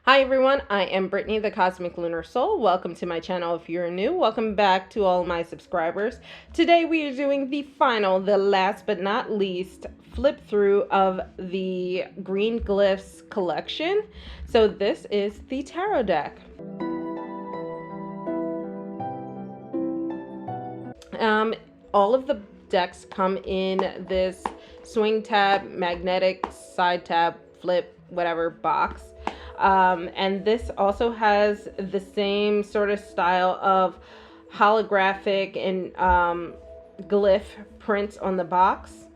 Hi everyone, I am Brittany, the Cosmic Lunar Soul. Welcome to my channel if you're new. Welcome back to all my subscribers. Today we are doing the last but not least, flip through of the Green Glyphs collection. So this is the tarot deck. All of the decks come in this swing tab, magnetic, side tab, flip, whatever box. And this also has the same sort of style of holographic and glyph prints on the box.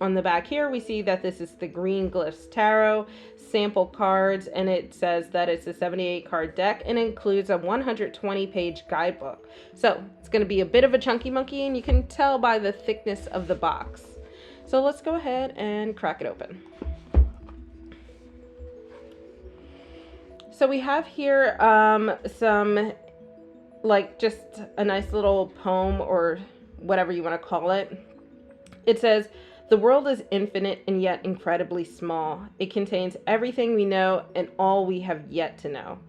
On the back here, we see that this is the Green Glyphs Tarot sample cards, and it says that it's a 78 card deck and includes a 120-page guidebook. So it's going to be a bit of a chunky monkey, and you can tell by the thickness of the box. So let's go ahead and crack it open. So we have here some, like, just a nice little poem or whatever you want to call it. It says, "The world is infinite and yet incredibly small. It contains everything we know and all we have yet to know.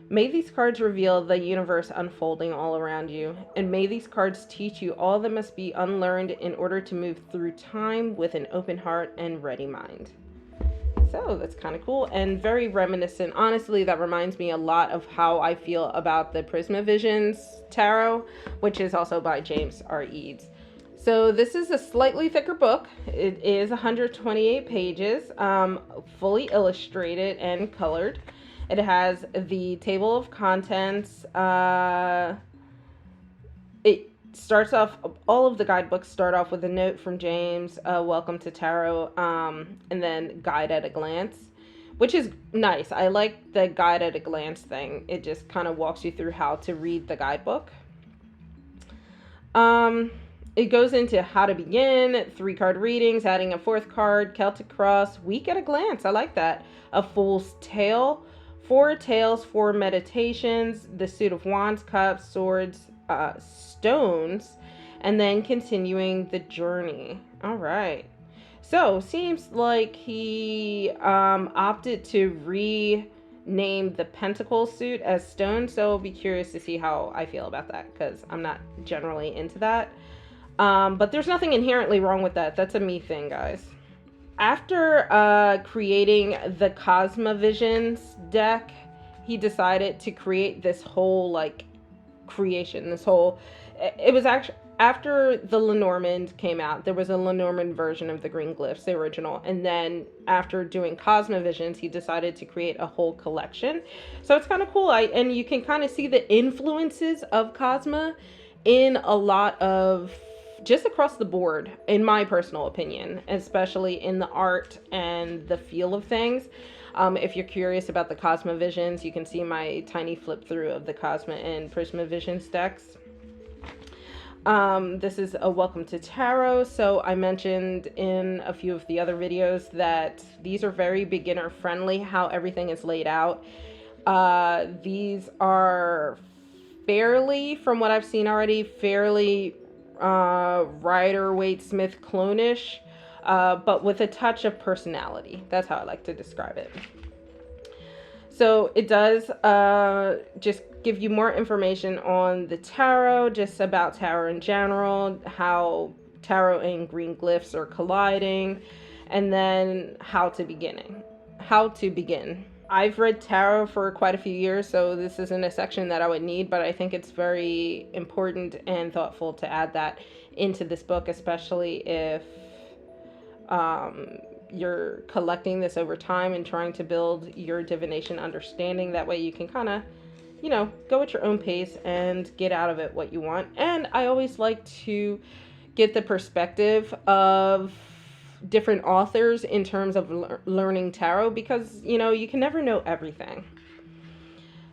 May these cards reveal the universe unfolding all around you, and may these cards teach you all that must be unlearned in order to move through time with an open heart and ready mind." So that's kind of cool and very reminiscent. Honestly, that reminds me a lot of how I feel about the Prismavisions Tarot, which is also by James R. Eads. So this is a slightly thicker book. It is 128 pages, fully illustrated and colored. It has the table of contents. It starts off, all of the guidebooks start off with a note from James, welcome to tarot, and then guide at a glance, which is nice. I like the guide at a glance thing. It just kind of walks you through how to read the guidebook. It goes into how to begin, 3-card readings, adding a 4th card, Celtic cross, week at a glance. I like that. A fool's tale, 4 tales, 4 meditations, the suit of wands, cups, swords, stones, and then continuing the journey. All right. So seems like he opted to rename the pentacle suit as stone. So I'll be curious to see how I feel about that, because I'm not generally into that. But there's nothing inherently wrong with that. That's a me thing, guys. After creating the Cosmovisions deck, he decided to create this whole, like, creation, this whole, it was actually after the Lenormand came out. There was a Lenormand version of the Green Glyphs, the original, and then after doing Cosmovisions, he decided to create a whole collection. So it's kind of cool. And you can kind of see the influences of Cosmo in a lot of, just across the board, in my personal opinion, especially in the art and the feel of things. If you're curious about the Cosmovisions, you can see my tiny flip through of the Cosmo and Prismavisions decks. This is a welcome to tarot. So I mentioned in a few of the other videos that these are very beginner friendly, how everything is laid out. These are fairly, from what I've seen already, fairly Rider-Waite-Smith clone-ish. But with a touch of personality. That's how I like to describe it. So it does just give you more information on the tarot, just about tarot in general, how tarot and green glyphs are colliding, and then how to begin. I've read tarot for quite a few years, so this isn't a section that I would need, but I think it's very important and thoughtful to add that into this book, especially if you're collecting this over time and trying to build your divination understanding. That way you can kind of, you know, go at your own pace and get out of it what you want. And I always like to get the perspective of different authors in terms of learning tarot, because, you know, you can never know everything.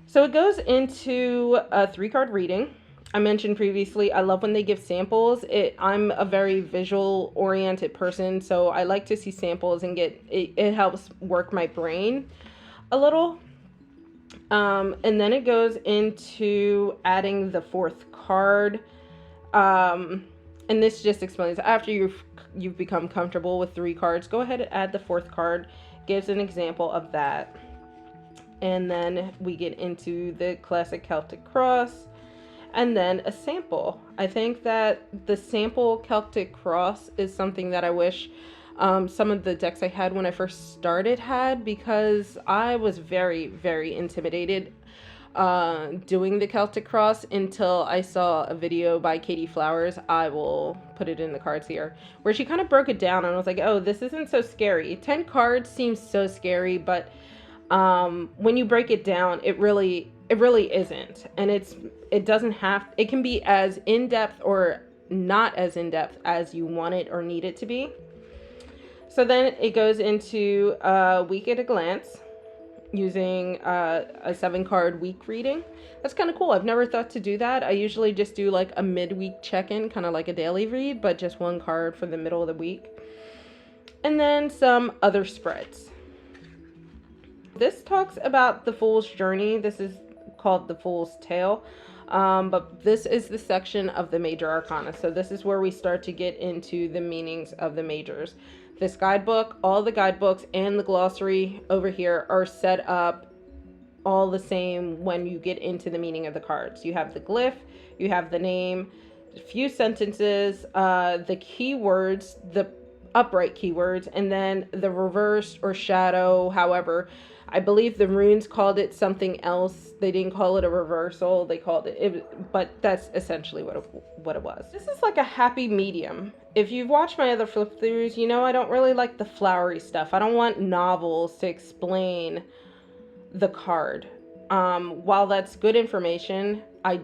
So it goes into a 3-card reading. I mentioned previously, I love when they give samples. I'm a very visual oriented person, so I like to see samples and it helps work my brain a little. And then it goes into adding the 4th card. And this just explains, after you've become comfortable with 3 cards, go ahead and add the 4th card. Gives an example of that. And then we get into the classic Celtic cross, and then a sample. I think that the sample Celtic cross is something that I wish some of the decks I had when I first started had, because I was very, very intimidated doing the Celtic cross until I saw a video by Katie Flowers. I will put it in the cards here, where she kind of broke it down and I was like, oh, this isn't so scary. 10 cards seems so scary, but when you break it down, it really isn't. And it doesn't have, it can be as in-depth or not as in-depth as you want it or need it to be. So then it goes into a week at a glance, using a 7-card week reading. That's kind of cool. I've never thought to do that. I usually just do like a midweek check-in, kind of like a daily read, but just 1 card for the middle of the week. And then some other spreads. This talks about the Fool's Journey. This is called the Fool's Tale. But this is the section of the major arcana. So this is where we start to get into the meanings of the majors. This guidebook, all the guidebooks and the glossary over here are set up all the same when you get into the meaning of the cards. You have the glyph, you have the name, a few sentences, the keywords, the upright keywords, and then the reverse or shadow. However, I believe the runes called it something else. They didn't call it a reversal. They called it, but that's essentially what it was. This is like a happy medium. If you've watched my other flip throughs, you know I don't really like the flowery stuff. I don't want novels to explain the card. While that's good information,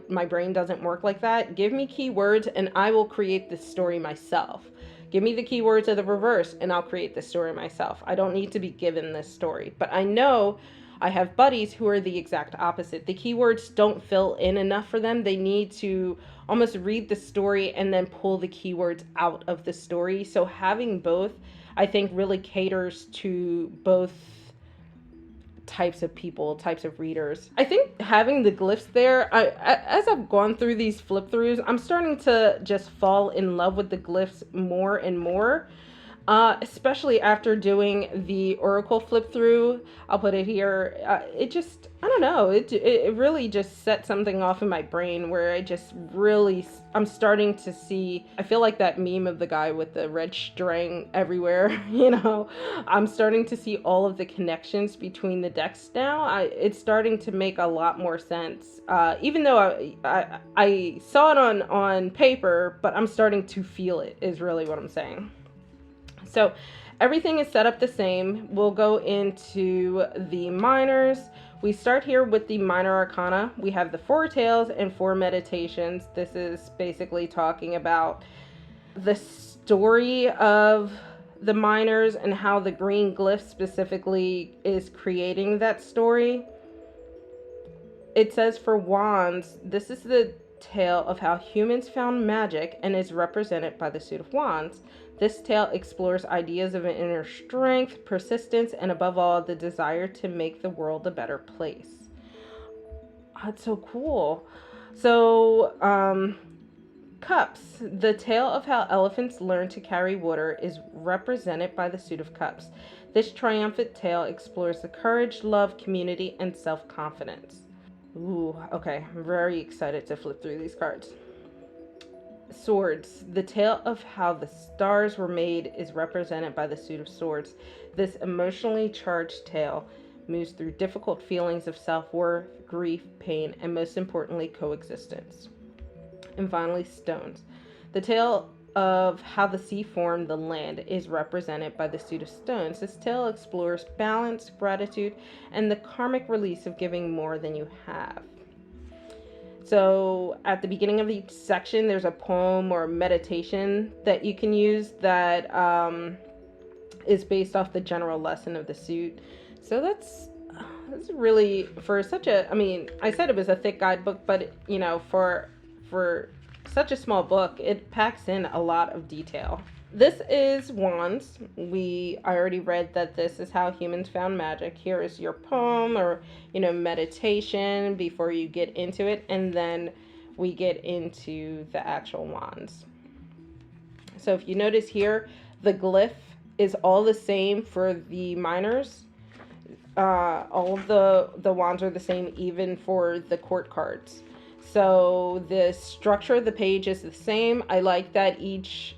my brain doesn't work like that. Give me keywords and I will create this story myself. Give me the keywords of the reverse and I'll create the story myself. I don't need to be given this story. But I know I have buddies who are the exact opposite. The keywords don't fill in enough for them. They need to almost read the story and then pull the keywords out of the story. So having both, I think, really caters to both types of people, types of readers. I think having the glyphs there, as I've gone through these flip throughs, I'm starting to just fall in love with the glyphs more and more, especially after doing the oracle flip through. I'll put it here. It just, I don't know, it really just set something off in my brain where I just really, I'm starting to see, I feel like that meme of the guy with the red string everywhere, you know. I'm starting to see all of the connections between the decks now. It's starting to make a lot more sense, even though I saw it on paper, but I'm starting to feel it, is really what I'm saying. So everything is set up the same. We'll go into the minors. We start here with the minor arcana. We have the 4 tales and 4 meditations. This is basically talking about the story of the minors and how the green glyph specifically is creating that story. It says for wands, this is the tale of how humans found magic and is represented by the suit of wands. This tale explores ideas of an inner strength, persistence, and above all, the desire to make the world a better place. Oh, that's so cool. So, cups. The tale of how elephants learn to carry water is represented by the suit of cups. This triumphant tale explores the courage, love, community, and self-confidence. Ooh, okay. I'm very excited to flip through these cards. Swords. The tale of how the stars were made is represented by the suit of swords. This emotionally charged tale moves through difficult feelings of self-worth, grief, pain, and most importantly, coexistence. And finally, stones. The tale of how the sea formed the land is represented by the suit of stones. This tale explores balance, gratitude, and the karmic release of giving more than you have. So at the beginning of each section, there's a poem or a meditation that you can use that is based off the general lesson of the suit. So that's really, for such a, I mean, I said it was a thick guidebook, but you know, for such a small book, it packs in a lot of detail. This is wands. I already read that this is how humans found magic. Here is your poem or, you know, meditation before you get into it. And then we get into the actual wands. So if you notice here, the glyph is all the same for the minors. All of the wands are the same, even for the court cards. So the structure of the page is the same. I like that each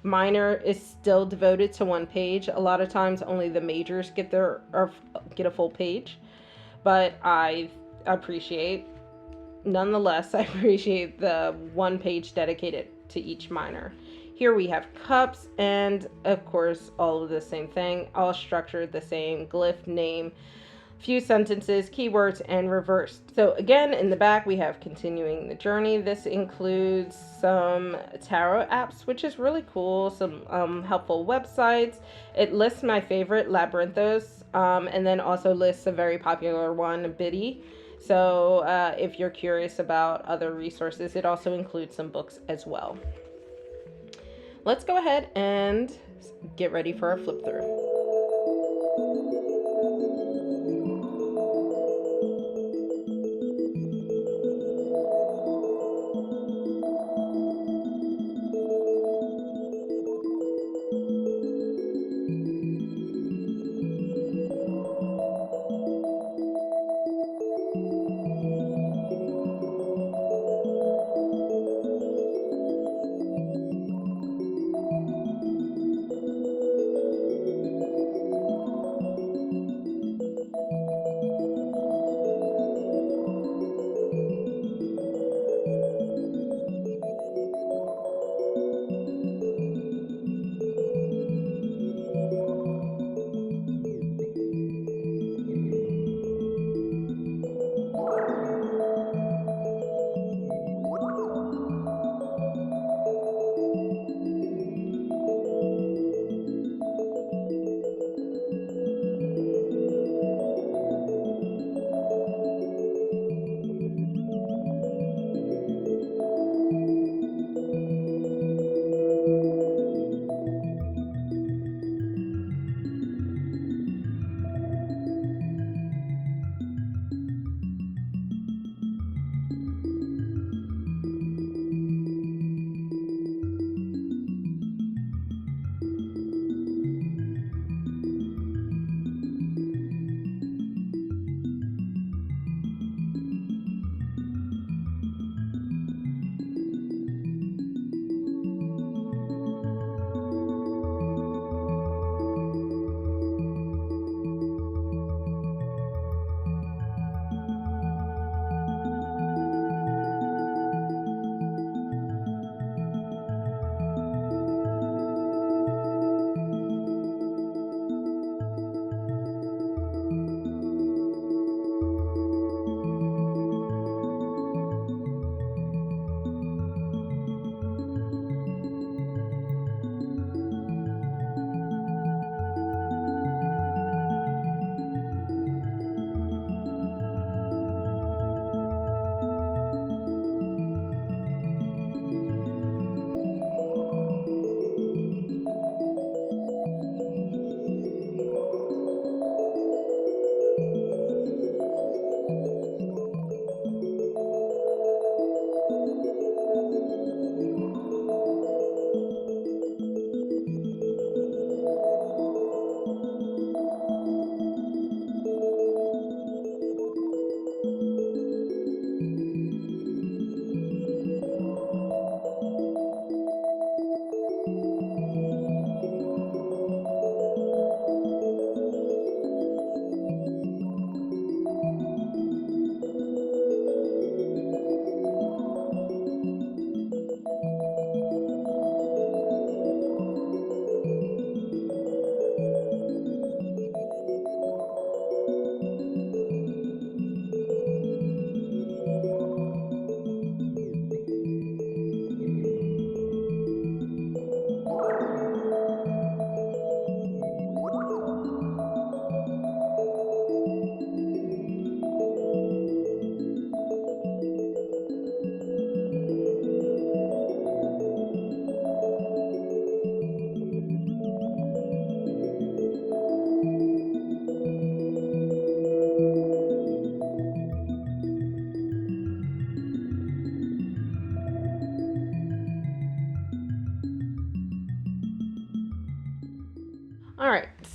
minor is still devoted to one page. A lot of times only the majors get get a full page, but I appreciate, nonetheless, I appreciate the one page dedicated to each minor. Here we have cups, and of course all of the same thing, all structured the same: glyph, name, few sentences, keywords, and reversed. So again, in the back we have continuing the journey. This includes some tarot apps, which is really cool, some helpful websites. It lists my favorite, Labyrinthos, and then also lists a very popular one, Biddy. So if you're curious about other resources, it also includes some books as well. Let's go ahead and get ready for our flip through.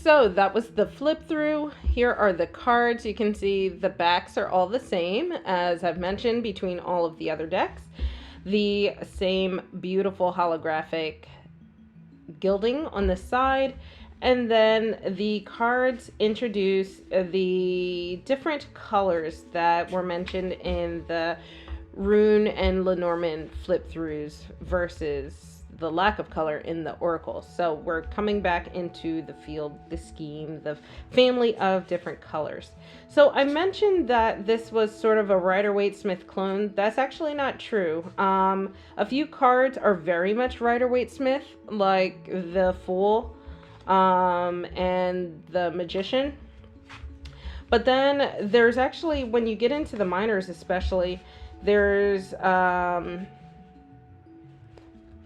So that was the flip through. Here are the cards. You can see the backs are all the same, as I've mentioned, between all of the other decks. The same beautiful holographic gilding on the side. And then the cards introduce the different colors that were mentioned in the Rune and Lenormand flip throughs versus the lack of color in the oracle. So we're coming back into the field, the scheme, the family of different colors. So I mentioned that this was sort of a Rider-Waite-Smith clone. That's actually not true. A few cards are very much Rider-Waite-Smith, like the Fool and the Magician. But then there's actually, when you get into the minors especially, there's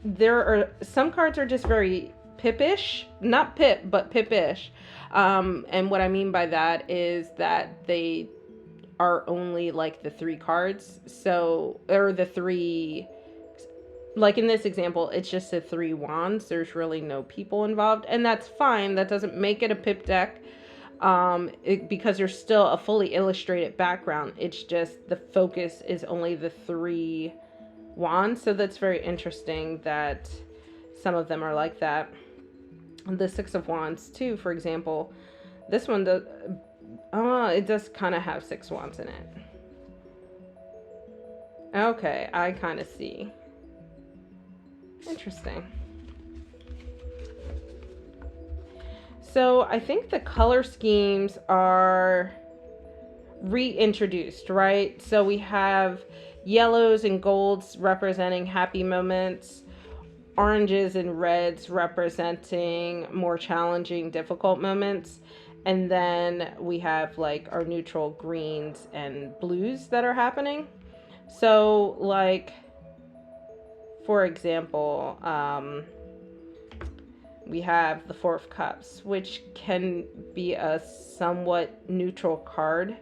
there are some cards are just very Pip-ish, not Pip, but Pip-ish. And what I mean by that is that they are only like the 3 cards. So, or the 3, like in this example, it's just the 3 wands. There's really no people involved, and that's fine. That doesn't make it a Pip deck. Because there's still a fully illustrated background. It's just the focus is only the 3 wands. So that's very interesting that some of them are like that. The 6 of Wands too, for example, this one does, it does kind of have 6 wands in it. Okay, I kind of see. Interesting. So I think the color schemes are reintroduced, right? So we have yellows and golds representing happy moments, oranges and reds representing more challenging, difficult moments. And then we have like our neutral greens and blues that are happening. So like, for example, we have the 4 of Cups, which can be a somewhat neutral card.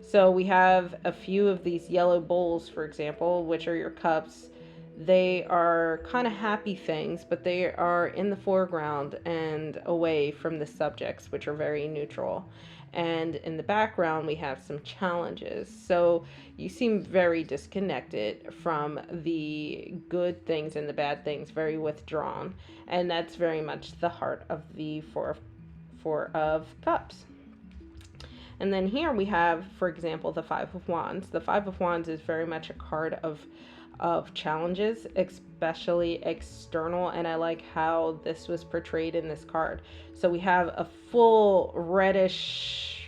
So we have a few of these yellow bowls, for example, which are your cups. They are kind of happy things, but they are in the foreground and away from the subjects, which are very neutral. And in the background, we have some challenges. So you seem very disconnected from the good things and the bad things, very withdrawn. And that's very much the heart of the Four of Cups. And then here we have, for example, the 5 of Wands. The 5 of Wands is very much a card of challenges, especially external, and I like how this was portrayed in this card. So we have a full reddish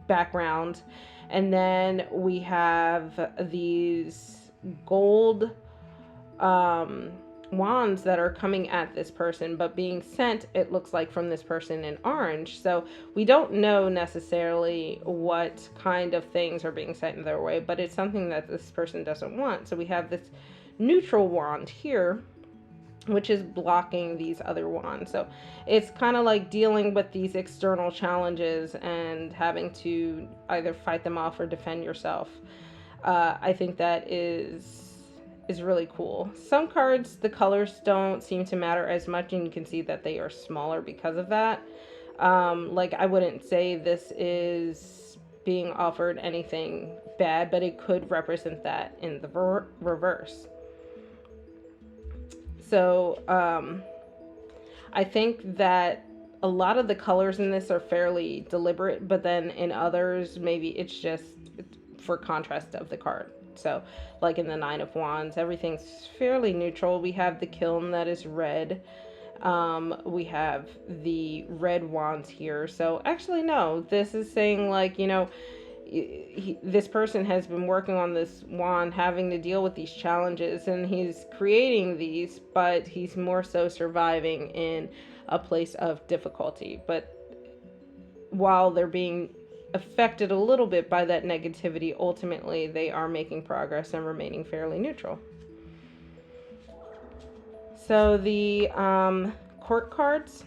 background, and then we have these gold wands that are coming at this person, but being sent, it looks like, from this person in orange. So we don't know necessarily what kind of things are being sent in their way, but it's something that this person doesn't want. So we have this neutral wand here, which is blocking these other wands. So it's kind of like dealing with these external challenges and having to either fight them off or defend yourself. I think that is really cool. Some cards, the colors don't seem to matter as much, and you can see that they are smaller because of that. Like, I wouldn't say this is being offered anything bad, but it could represent that in the reverse. So I think that a lot of the colors in this are fairly deliberate, but then in others, maybe it's just for contrast of the card. So like in the 9 of Wands, everything's fairly neutral. We have the kiln that is red. We have the red wands here. So actually, no, this is saying, like, you know, this person has been working on this wand, having to deal with these challenges, and he's creating these, but he's more so surviving in a place of difficulty. But while they're being affected a little bit by that negativity, ultimately they are making progress and remaining fairly neutral. So the court cards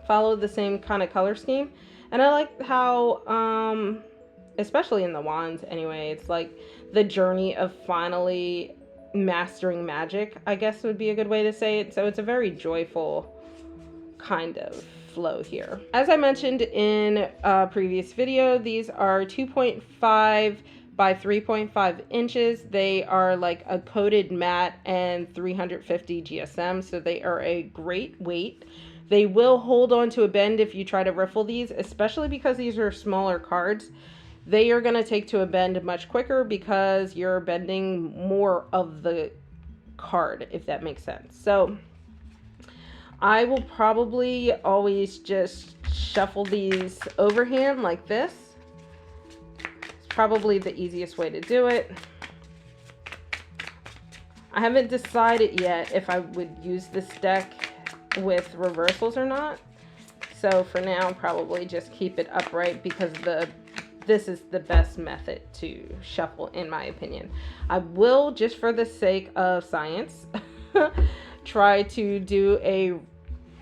follow the same kind of color scheme, and I like how especially in the wands anyway, it's like the journey of finally mastering magic, I guess would be a good way to say it. So it's a very joyful kind of flow here. As I mentioned in a previous video, these are 2.5 by 3.5 inches. They are like a coated matte and 350 GSM, so they are a great weight. They will hold on to a bend if you try to riffle these, especially because these are smaller cards. They are going to take to a bend much quicker because you're bending more of the card, if that makes sense. So I will probably always just shuffle these overhand like this. It's probably the easiest way to do it. I haven't decided yet if I would use this deck with reversals or not. So for now, probably just keep it upright because this is the best method to shuffle, in my opinion. I will, just for the sake of science, try to do a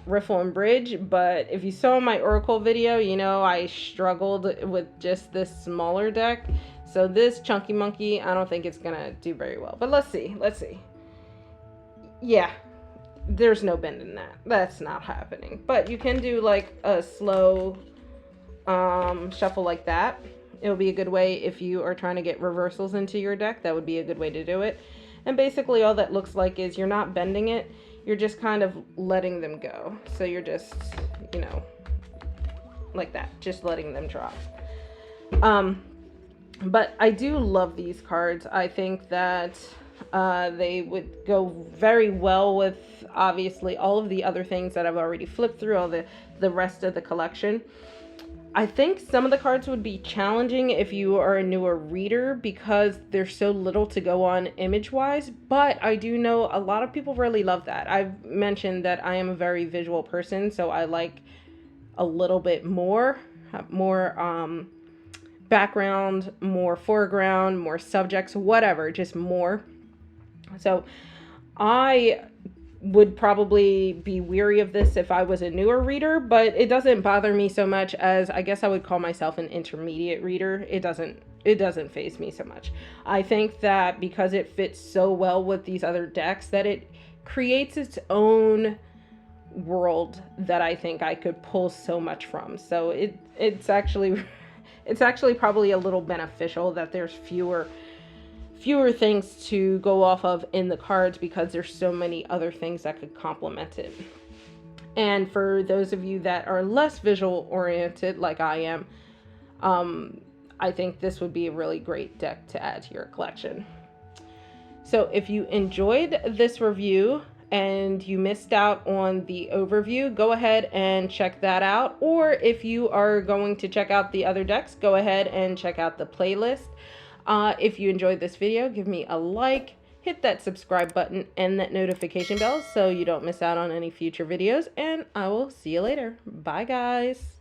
riffle and bridge, but if you saw my Oracle video, you know I struggled with just this smaller deck. So this Chunky Monkey, I don't think it's gonna do very well. But let's see. Yeah, there's no bend in that. That's not happening. But you can do like a slow shuffle like that. It'll be a good way if you are trying to get reversals into your deck. That would be a good way to do it. And basically all that looks like is you're not bending it. You're just kind of letting them go. So you're just, you know, like that, just letting them drop. But I do love these cards. I think that they would go very well with, obviously, all of the other things that I've already flipped through, all the rest of the collection. I think some of the cards would be challenging if you are a newer reader because there's so little to go on image-wise, but I do know a lot of people really love that. I've mentioned that I am a very visual person, so I like a little bit more background, more foreground, more subjects, whatever, just more. So I would probably be weary of this if I was a newer reader, but it doesn't bother me so much as, I guess I would call myself an intermediate reader. It doesn't faze me so much. I think that because it fits so well with these other decks that it creates its own world that I think I could pull so much from. So it's actually probably a little beneficial that there's fewer things to go off of in the cards because there's so many other things that could complement it. And for those of you that are less visual oriented like I am, I think this would be a really great deck to add to your collection. So if you enjoyed this review and you missed out on the overview, go ahead and check that out. Or if you are going to check out the other decks, go ahead and check out the playlist. If you enjoyed this video, give me a like, hit that subscribe button and that notification bell so you don't miss out on any future videos, and I will see you later. Bye, guys.